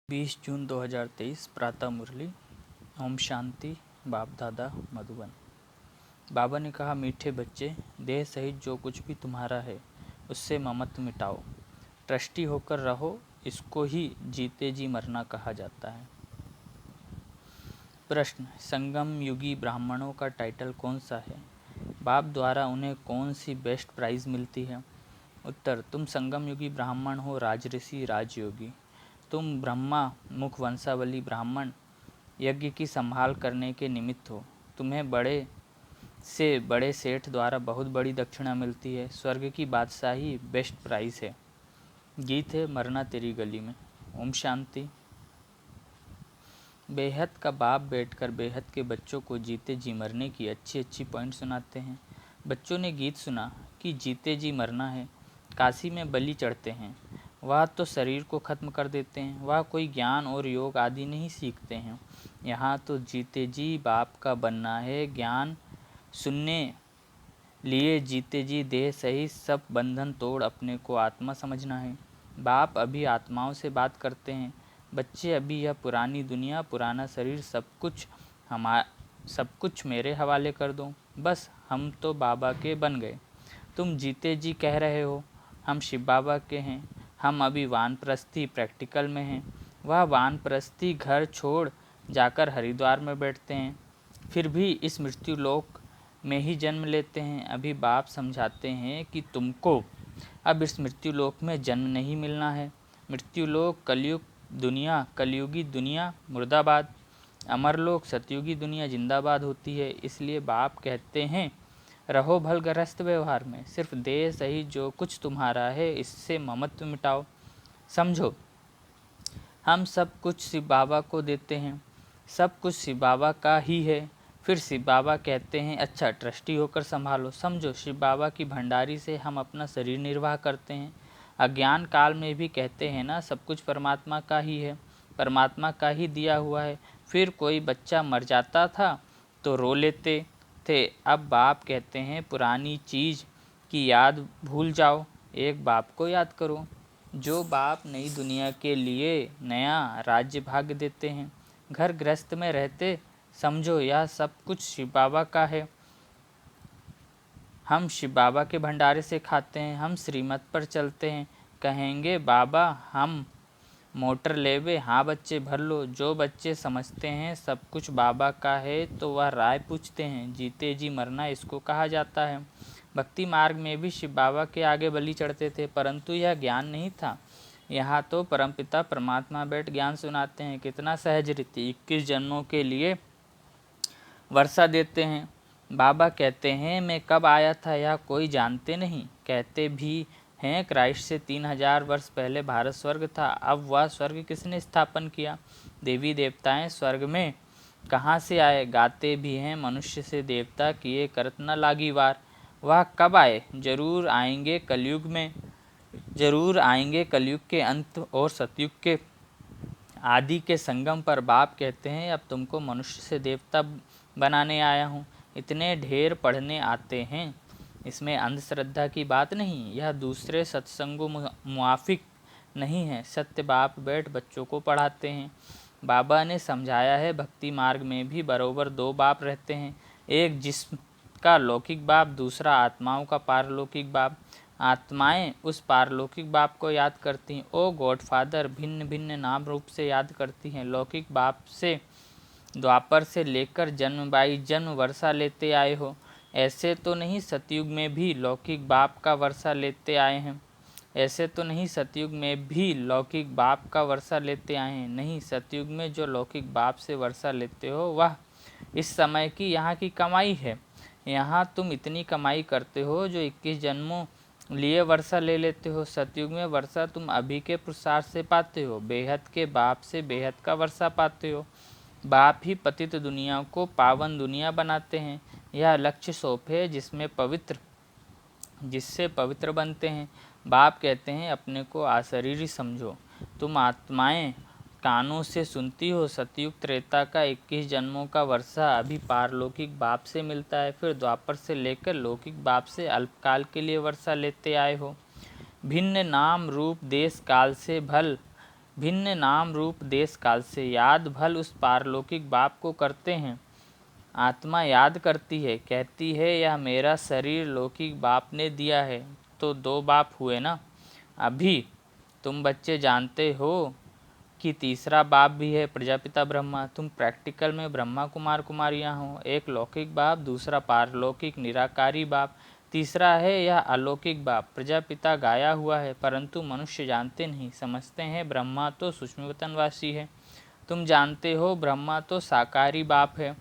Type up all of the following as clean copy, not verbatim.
20 जून 2023 प्रातः मुरली। ओम शांति। बाप दादा मधुबन। बाबा ने कहा, मीठे बच्चे, देह सहित जो कुछ भी तुम्हारा है उससे ममत्व मिटाओ, ट्रस्टी होकर रहो। इसको ही जीते जी मरना कहा जाता है। प्रश्न, संगम युगी ब्राह्मणों का टाइटल कौन सा है? बाप द्वारा उन्हें कौन सी बेस्ट प्राइज़ मिलती है? उत्तर, तुम संगम युगी ब्राह्मण हो, राजऋषि राजयोगी। तुम ब्रह्मा मुख वंशावली ब्राह्मण यज्ञ की संभाल करने के निमित्त हो। तुम्हें बड़े से बड़े सेठ द्वारा बहुत बड़ी दक्षिणा मिलती है। स्वर्ग की बादशाही बेस्ट प्राइस है। गीत है मरना तेरी गली में। ओम शांति। बेहद का बाप बैठकर बेहद के बच्चों को जीते जी मरने की अच्छी अच्छी पॉइंट सुनाते हैं। बच्चों ने गीत सुना कि जीते जी मरना है। काशी में बलि चढ़ते हैं, वह तो शरीर को खत्म कर देते हैं, वह कोई ज्ञान और योग आदि नहीं सीखते हैं। यहाँ तो जीते जी बाप का बनना है। ज्ञान सुनने लिए जीते जी देह सही सब बंधन तोड़ अपने को आत्मा समझना है। बाप अभी आत्माओं से बात करते हैं। बच्चे, अभी यह पुरानी दुनिया, पुराना शरीर, सब कुछ मेरे हवाले कर दो। बस हम तो बाबा के बन गए। तुम जीते जी कह रहे हो हम शिव बाबा के हैं। हम अभी वानप्रस्थी प्रैक्टिकल में हैं। वह वानप्रस्थी घर छोड़ जाकर हरिद्वार में बैठते हैं, फिर भी इस मृत्यु लोक में ही जन्म लेते हैं। अभी बाप समझाते हैं कि तुमको अब इस मृत्यु लोक में जन्म नहीं मिलना है। मृत्यु लोक कलयुग दुनिया, कलयुगी दुनिया मुर्दाबाद, अमरलोक सतयुगी दुनिया जिंदाबाद होती है। इसलिए बाप कहते हैं, रहो भल गृहस्थ व्यवहार में, सिर्फ देह सही जो कुछ तुम्हारा है इससे ममत्व मिटाओ। समझो, हम सब कुछ शिव बाबा को देते हैं, सब कुछ शिव बाबा का ही है। फिर शिव बाबा कहते हैं, अच्छा ट्रस्टी होकर संभालो। समझो, शिव बाबा की भंडारी से हम अपना शरीर निर्वाह करते हैं। अज्ञान काल में भी कहते हैं ना, सब कुछ परमात्मा का ही है, परमात्मा का ही दिया हुआ है। फिर कोई बच्चा मर जाता था तो रो लेते थे। अब बाप कहते हैं, पुरानी चीज़ की याद भूल जाओ, एक बाप को याद करो। जो बाप नई दुनिया के लिए नया राज्य भाग्य देते हैं। घर गृहस्थ में रहते समझो यह सब कुछ शिव बाबा का है। हम शिव बाबा के भंडारे से खाते हैं। हम श्रीमत पर चलते हैं। कहेंगे बाबा हम मोटर लेवे, हाँ बच्चे भर लो। जो बच्चे समझते हैं सब कुछ बाबा का है तो वह राय पूछते हैं। जीते जी मरना इसको कहा जाता है। भक्ति मार्ग में भी शिव बाबा के आगे बलि चढ़ते थे, परंतु यह ज्ञान नहीं था। यहाँ तो परमपिता परमात्मा बैठ ज्ञान सुनाते हैं। कितना सहज रीति, 21 जन्मों के लिए वर्षा देते हैं। बाबा कहते हैं, मैं कब आया था यह कोई जानते नहीं। कहते भी हैं, क्राइस्ट से 3000 वर्ष पहले भारत स्वर्ग था। अब वह स्वर्ग किसने स्थापन किया? देवी देवताएं स्वर्ग में कहाँ से आए? गाते भी हैं, मनुष्य से देवता किए करत न लागी वार। वह कब आए? जरूर आएंगे कलयुग में, जरूर आएंगे कलयुग के अंत और सतयुग के आदि के संगम पर। बाप कहते हैं, अब तुमको मनुष्य से देवता बनाने आया हूँ। इतने ढेर पढ़ने आते हैं, इसमें अंधश्रद्धा की बात नहीं। यह दूसरे सत्संगों मुआफिक नहीं है। सत्य बाप बैठ बच्चों को पढ़ाते हैं। बाबा ने समझाया है, भक्ति मार्ग में भी बरोबर दो बाप रहते हैं, एक जिस्म का लौकिक बाप, दूसरा आत्माओं का पारलौकिक बाप। आत्माएं उस पारलौकिक बाप को याद करती हैं। ओ गॉडफादर भिन्न भिन्न नाम रूप से याद करती हैं। लौकिक बाप से द्वापर से लेकर जन्म बाई जन्म वर्षा लेते आए हो। ऐसे तो नहीं सतयुग में भी लौकिक बाप का वर्षा लेते आए हैं। ऐसे तो नहीं सतयुग में भी लौकिक बाप का वर्षा लेते आए हैं। नहीं, सतयुग में जो लौकिक बाप से वर्षा लेते हो वह इस समय की यहाँ की कमाई है। यहाँ तुम इतनी कमाई करते हो जो 21 जन्मों लिए वर्षा ले लेते हो। सतयुग में वर्षा तुम अभी के पुरुषार्थ से पाते हो, बेहद के बाप से बेहद का वर्षा पाते हो। बाप ही पतित दुनिया को पावन दुनिया बनाते हैं। यह लक्ष्य सोप है जिससे पवित्र बनते हैं। बाप कहते हैं, अपने को अशरीरी समझो। तुम आत्माएं कानों से सुनती हो। सतयुग त्रेता का 21 जन्मों का वर्षा अभी पारलौकिक बाप से मिलता है। फिर द्वापर से लेकर लौकिक बाप से अल्पकाल के लिए वर्षा लेते आए हो। भिन्न नाम रूप देश काल से भल भिन्न नाम रूप देश काल से, याद भल उस पारलौकिक बाप को करते हैं। आत्मा याद करती है, कहती है यह मेरा शरीर लौकिक बाप ने दिया है। तो दो बाप हुए ना। अभी तुम बच्चे जानते हो कि तीसरा बाप भी है, प्रजापिता ब्रह्मा। तुम प्रैक्टिकल में ब्रह्मा कुमार कुमारियाँ हो, एक लौकिक बाप, दूसरा पारलौकिक निराकारी बाप, तीसरा है यह अलौकिक बाप प्रजापिता गाया हुआ है। परंतु मनुष्य जानते नहीं, समझते हैं ब्रह्मा तो सूक्ष्मवतनवासी है। तुम जानते हो ब्रह्मा तो साकारी बाप है।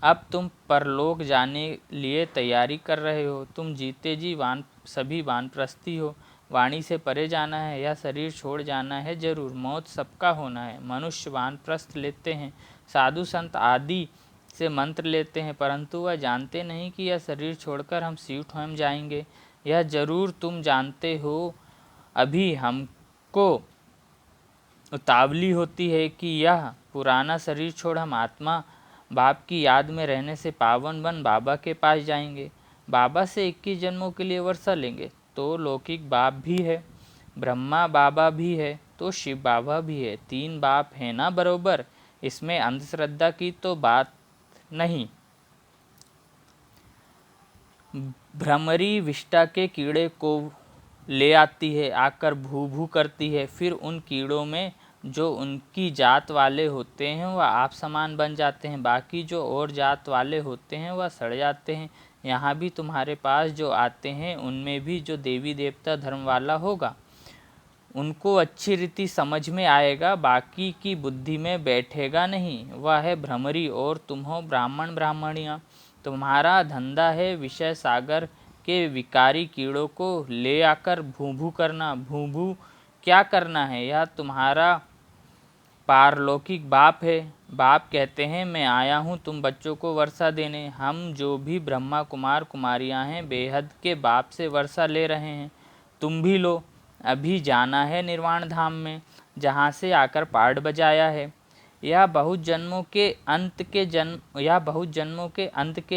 अब तुम परलोक जाने लिए तैयारी कर रहे हो। तुम जीते जी सभी वानप्रस्थी हो। वाणी से परे जाना है, यह शरीर छोड़ जाना है जरूर, मौत सबका होना है। मनुष्य वानप्रस्थ लेते हैं, साधु संत आदि से मंत्र लेते हैं, परंतु वह जानते नहीं कि यह शरीर छोड़कर हम शिव स्वयं जाएंगे। यह जरूर तुम जानते हो। अभी हमको उतावली होती है कि यह पुराना शरीर छोड़ हम आत्मा बाप की याद में रहने से पावन बन बाबा के पास जाएंगे। बाबा से 21 जन्मों के लिए वर्षा लेंगे। तो लौकिक बाप भी है, ब्रह्मा बाबा भी है, तो शिव बाबा भी है। 3 बाप है ना बरोबर। इसमें अंधश्रद्धा की तो बात नहीं। भ्रमरी विष्टा के कीड़े को ले आती है, आकर भू भू करती है। फिर उन कीड़ों में जो उनकी जात वाले होते हैं वह आप समान बन जाते हैं, बाकी जो और जात वाले होते हैं वह सड़ जाते हैं। यहाँ भी तुम्हारे पास जो आते हैं उनमें भी जो देवी देवता धर्म वाला होगा उनको अच्छी रीति समझ में आएगा, बाकी की बुद्धि में बैठेगा नहीं। वह है भ्रमरी और तुम हो ब्राह्मण ब्राह्मणियाँ। तुम्हारा धंधा है विषय सागर के विकारी कीड़ों को ले आकर भू भू करना। भू भू क्या करना है? यह तुम्हारा पारलौकिक बाप है। बाप कहते हैं मैं आया हूँ तुम बच्चों को वर्षा देने। हम जो भी ब्रह्मा कुमार कुमारियाँ हैं बेहद के बाप से वर्षा ले रहे हैं, तुम भी लो। अभी जाना है निर्वाण धाम में, जहाँ से आकर पाठ बजाया है। यह बहुत जन्मों के अंत के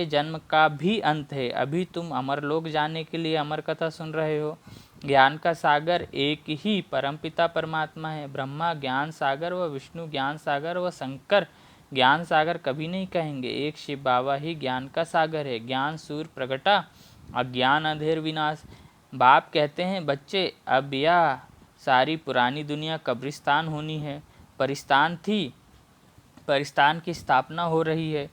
जन्म का भी अंत है। अभी तुम अमरलोक जाने के लिए अमर कथा सुन रहे हो। ज्ञान का सागर एक ही परमपिता परमात्मा है। ब्रह्मा ज्ञान सागर व विष्णु ज्ञान सागर व शंकर ज्ञान सागर कभी नहीं कहेंगे। एक शिव बाबा ही ज्ञान का सागर है। ज्ञान सूर्य प्रगटा, अज्ञान अंधेर विनाश। बाप कहते हैं बच्चे अब यह सारी पुरानी दुनिया कब्रिस्तान होनी है। परिस्तान थी, परिस्तान की स्थापना हो रही है,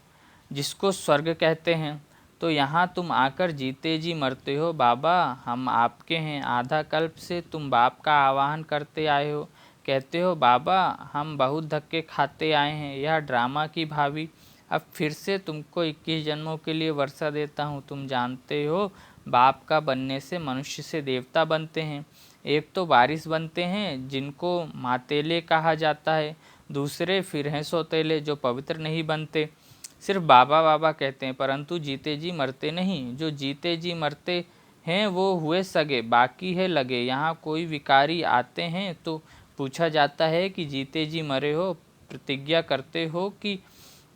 जिसको स्वर्ग कहते हैं। तो यहाँ तुम आकर जीते जी मरते हो। बाबा हम आपके हैं। आधा कल्प से तुम बाप का आवाहन करते आए हो। कहते हो बाबा हम बहुत धक्के खाते आए हैं, यह ड्रामा की भावी। अब फिर से तुमको 21 जन्मों के लिए वर्षा देता हूँ। तुम जानते हो बाप का बनने से मनुष्य से देवता बनते हैं। एक तो वारिस बनते हैं जिनको मातेले कहा जाता है, दूसरे फिर हैं सौतेले जो पवित्र नहीं बनते, सिर्फ बाबा बाबा कहते हैं, परंतु जीते जी मरते नहीं। जो जीते जी मरते हैं वो हुए सगे, बाकी है लगे। यहाँ कोई विकारी आते हैं तो पूछा जाता है कि जीते जी मरे हो, प्रतिज्ञा करते हो कि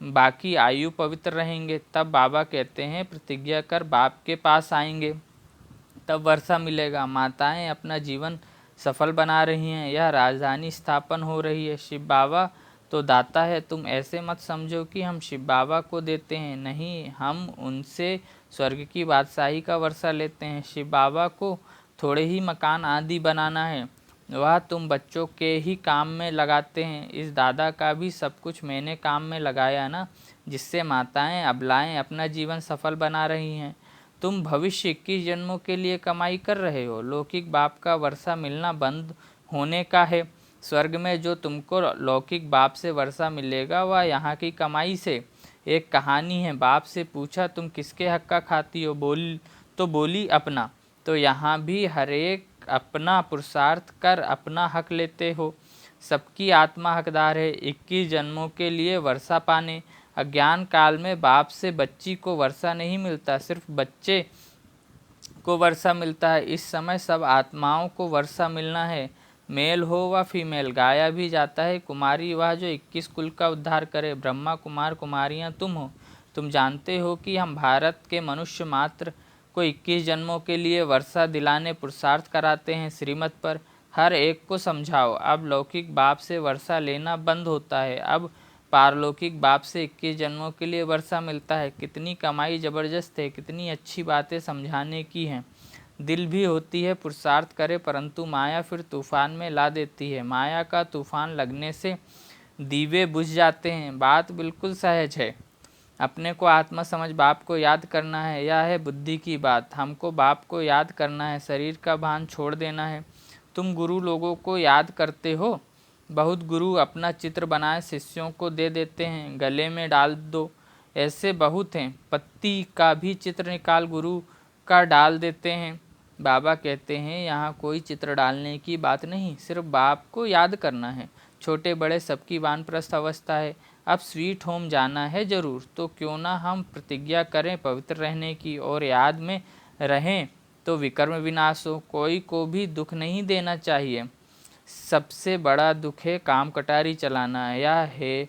बाकी आयु पवित्र रहेंगे। तब बाबा कहते हैं प्रतिज्ञा कर बाप के पास आएंगे, तब वर्षा मिलेगा। माताएं अपना जीवन सफल बना रही हैं, यह राजधानी स्थापन हो रही है। शिव बाबा तो दाता है। तुम ऐसे मत समझो कि हम शिव बाबा को देते हैं, नहीं, हम उनसे स्वर्ग की बादशाही का वर्षा लेते हैं। शिव बाबा को थोड़े ही मकान आदि बनाना है, वह तुम बच्चों के ही काम में लगाते हैं। इस दादा का भी सब कुछ मैंने काम में लगाया ना, जिससे माताएं अबलाएं अपना जीवन सफल बना रही हैं। तुम भविष्य 21 जन्मों के लिए कमाई कर रहे हो। लौकिक बाप का वर्षा मिलना बंद होने का है। स्वर्ग में जो तुमको लौकिक बाप से वर्षा मिलेगा वह यहाँ की कमाई से। एक कहानी है, बाप से पूछा तुम किसके हक का खाती हो? बोली अपना। तो यहाँ भी हर एक अपना पुरुषार्थ कर अपना हक लेते हो। सबकी आत्मा हकदार है 21 जन्मों के लिए वर्षा पाने। अज्ञान काल में बाप से बच्ची को वर्षा नहीं मिलता, सिर्फ बच्चे को वर्षा मिलता है। इस समय सब आत्माओं को वर्षा मिलना है, मेल हो व फीमेल। गाया भी जाता है कुमारी वह जो 21 कुल का उद्धार करे। ब्रह्मा कुमार कुमारियाँ तुम हो। तुम जानते हो कि हम भारत के मनुष्य मात्र को 21 जन्मों के लिए वर्षा दिलाने पुरुषार्थ कराते हैं श्रीमत पर। हर एक को समझाओ। अब लौकिक बाप से वर्षा लेना बंद होता है, अब पारलौकिक बाप से 21 जन्मों के लिए वर्षा मिलता है। कितनी कमाई ज़बरदस्त है, कितनी अच्छी बातें समझाने की हैं। दिल भी होती है पुरुषार्थ करे, परंतु माया फिर तूफान में ला देती है। माया का तूफान लगने से दीवे बुझ जाते हैं। बात बिल्कुल सहज है। अपने को आत्मा समझ बाप को याद करना है, यह है बुद्धि की बात। हमको बाप को याद करना है, शरीर का भान छोड़ देना है। तुम गुरु लोगों को याद करते हो। बहुत गुरु अपना चित्र बनाए शिष्यों को दे देते हैं, गले में डाल दो। ऐसे बहुत हैं। पत्ती का भी चित्र निकाल गुरु का डाल देते हैं। बाबा कहते हैं यहाँ कोई चित्र डालने की बात नहीं, सिर्फ बाप को याद करना है। छोटे बड़े सबकी वानप्रस्थ अवस्था है। अब स्वीट होम जाना है जरूर, तो क्यों ना हम प्रतिज्ञा करें पवित्र रहने की, और याद में रहें तो विकर्म विनाश हो। कोई को भी दुख नहीं देना चाहिए। सबसे बड़ा दुख है काम कटारी चलाना। यह है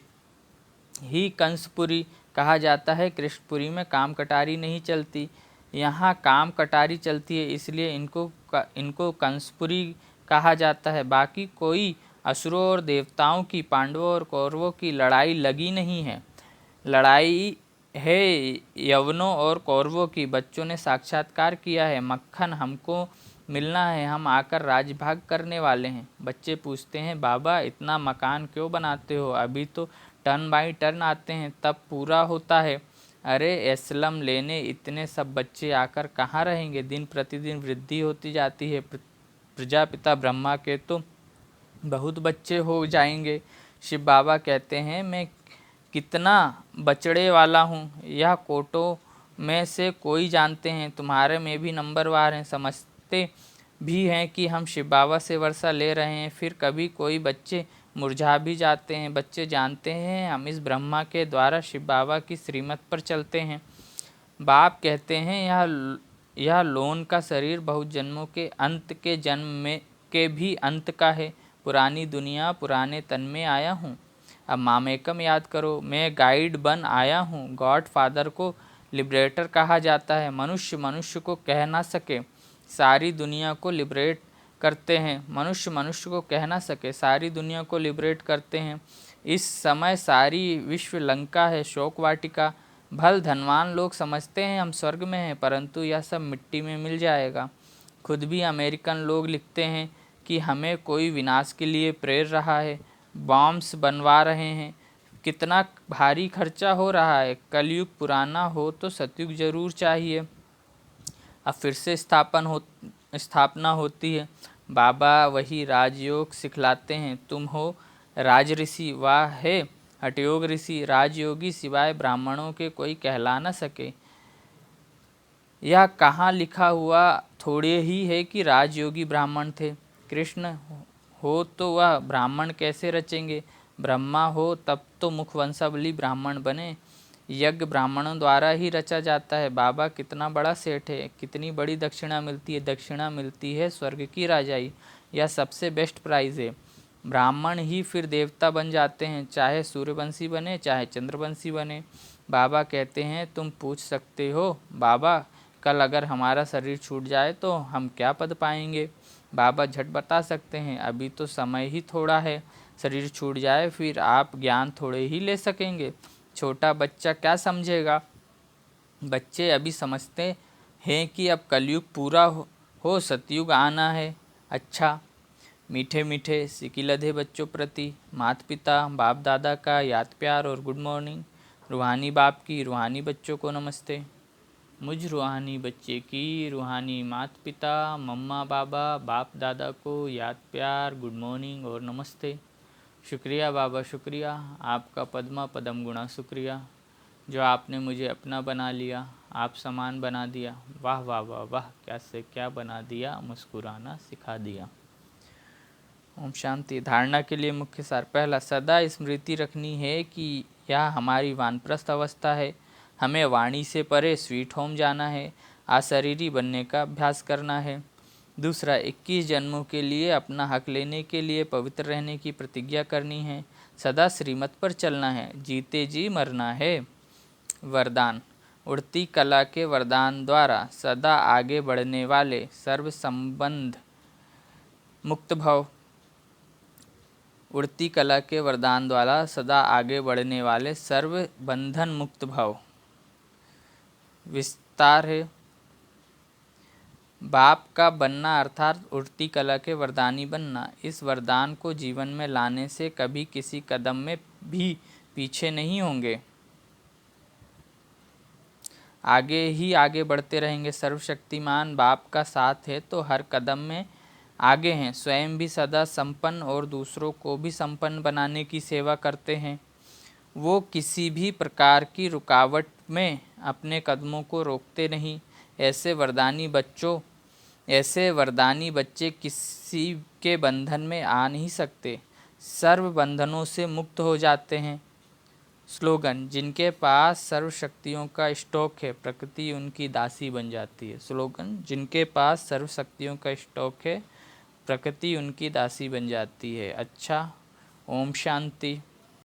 ही कंसपुरी कहा जाता है। कृष्णपुरी में काम कटारी नहीं चलती, यहाँ काम कटारी चलती है, इसलिए इनको कंसपुरी कहा जाता है। बाकी कोई असुरों और देवताओं की, पांडवों और कौरवों की लड़ाई लगी नहीं है। लड़ाई है यवनों और कौरवों की। बच्चों ने साक्षात्कार किया है, मक्खन हमको मिलना है, हम आकर राजभाग करने वाले हैं। बच्चे पूछते हैं बाबा इतना मकान क्यों बनाते हो, अभी तो टर्न बाई टर्न आते हैं तब पूरा होता है। अरे एस्लम लेने इतने सब बच्चे आकर कहाँ रहेंगे, दिन प्रतिदिन वृद्धि होती जाती है। प्रजापिता ब्रह्मा के तो बहुत बच्चे हो जाएंगे। शिव बाबा कहते हैं मैं कितना बचड़े वाला हूँ, यह कोटों में से कोई जानते हैं, तुम्हारे में भी नंबरवार हैं। समझते भी हैं कि हम शिव बाबा से वर्षा ले रहे हैं। फिर कभी कोई बच्चे मुरझा भी जाते हैं। बच्चे जानते हैं हम इस ब्रह्मा के द्वारा शिव बाबा की श्रीमत पर चलते हैं। बाप कहते हैं यह लोन का शरीर बहुत जन्मों के अंत के जन्म में के भी अंत का है। पुरानी दुनिया पुराने तन में आया हूँ। अब मामेकम याद करो, मैं गाइड बन आया हूँ। गॉड फादर को लिबरेटर कहा जाता है। मनुष्य मनुष्य को कह ना सके, सारी दुनिया को लिबरेट करते हैं। मनुष्य मनुष्य को कह ना सके, सारी दुनिया को लिबरेट करते हैं। इस समय सारी विश्व लंका है, शोक वाटिका। भल धनवान लोग समझते हैं हम स्वर्ग में हैं, परंतु यह सब मिट्टी में मिल जाएगा। खुद भी अमेरिकन लोग लिखते हैं कि हमें कोई विनाश के लिए प्रेर रहा है, बॉम्ब्स बनवा रहे हैं। कितना भारी खर्चा हो रहा है। कलयुग पुराना हो तो सतयुग जरूर चाहिए। अब फिर से स्थापना होती है। बाबा वही राजयोग सिखलाते हैं। तुम हो राज ऋषि, वाह है हठयोग ऋषि। राजयोगी सिवाय ब्राह्मणों के कोई कहला न सके। यह कहाँ लिखा हुआ थोड़े ही है कि राजयोगी ब्राह्मण थे। कृष्ण हो तो वह ब्राह्मण कैसे रचेंगे। ब्रह्मा हो तब तो मुखवंशावली ब्राह्मण बने। यज्ञ ब्राह्मणों द्वारा ही रचा जाता है। बाबा कितना बड़ा सेठ है, कितनी बड़ी दक्षिणा मिलती है। दक्षिणा मिलती है स्वर्ग की राजाई, यह सबसे बेस्ट प्राइज़ है। ब्राह्मण ही फिर देवता बन जाते हैं, चाहे सूर्यवंशी बने चाहे चंद्रवंशी बने। बाबा कहते हैं तुम पूछ सकते हो बाबा कल अगर हमारा शरीर छूट जाए तो हम क्या पद पाएंगे। बाबा झट बता सकते हैं, अभी तो समय ही थोड़ा है। शरीर छूट जाए फिर आप ज्ञान थोड़े ही ले सकेंगे। छोटा बच्चा क्या समझेगा। बच्चे अभी समझते हैं कि अब कलयुग पूरा हो सतयुग आना है। अच्छा, मीठे मीठे सिकिलधे बच्चों प्रति माता पिता बाप दादा का याद प्यार और गुड मॉर्निंग। रूहानी बाप की रूहानी बच्चों को नमस्ते। मुझ रूहानी बच्चे की रूहानी माता पिता मम्मा बाबा बाप दादा को याद प्यार गुड मॉर्निंग और नमस्ते। शुक्रिया बाबा शुक्रिया, आपका पद्मा पदम गुणा शुक्रिया, जो आपने मुझे अपना बना लिया, आप समान बना दिया। वाह वाह वाह वाह, क्या से क्या बना दिया, मुस्कुराना सिखा दिया। ओम शांति। धारणा के लिए मुख्य सार। पहला, सदा स्मृति रखनी है कि यह हमारी वानप्रस्थ अवस्था है। हमें वाणी से परे स्वीट होम जाना है, अशरीरी बनने का अभ्यास करना है। दूसरा, 21 जन्मों के लिए अपना हक लेने के लिए पवित्र रहने की प्रतिज्ञा करनी है। सदा श्रीमत पर चलना है, जीते जी मरना है। वरदान। उड़ती कला के वरदान द्वारा सदा आगे बढ़ने वाले, सर्व संबंध मुक्त भव। उड़ती कला के वरदान द्वारा सदा आगे बढ़ने वाले सर्व बंधन मुक्त भव। विस्तार है। बाप का बनना अर्थात उड़ती कला के वरदानी बनना। इस वरदान को जीवन में लाने से कभी किसी कदम में भी पीछे नहीं होंगे, आगे ही आगे बढ़ते रहेंगे। सर्वशक्तिमान बाप का साथ है तो हर कदम में आगे हैं। स्वयं भी सदा संपन्न और दूसरों को भी संपन्न बनाने की सेवा करते हैं। वो किसी भी प्रकार की रुकावट में अपने कदमों को रोकते नहीं। ऐसे वरदानी बच्चे किसी के बंधन में आ नहीं सकते, सर्व बंधनों से मुक्त हो जाते हैं। स्लोगन, जिनके पास सर्व शक्तियों का स्टॉक है प्रकृति उनकी दासी बन जाती है। स्लोगन, जिनके पास सर्व शक्तियों का स्टॉक है प्रकृति उनकी दासी बन जाती है। अच्छा, ओम शांति।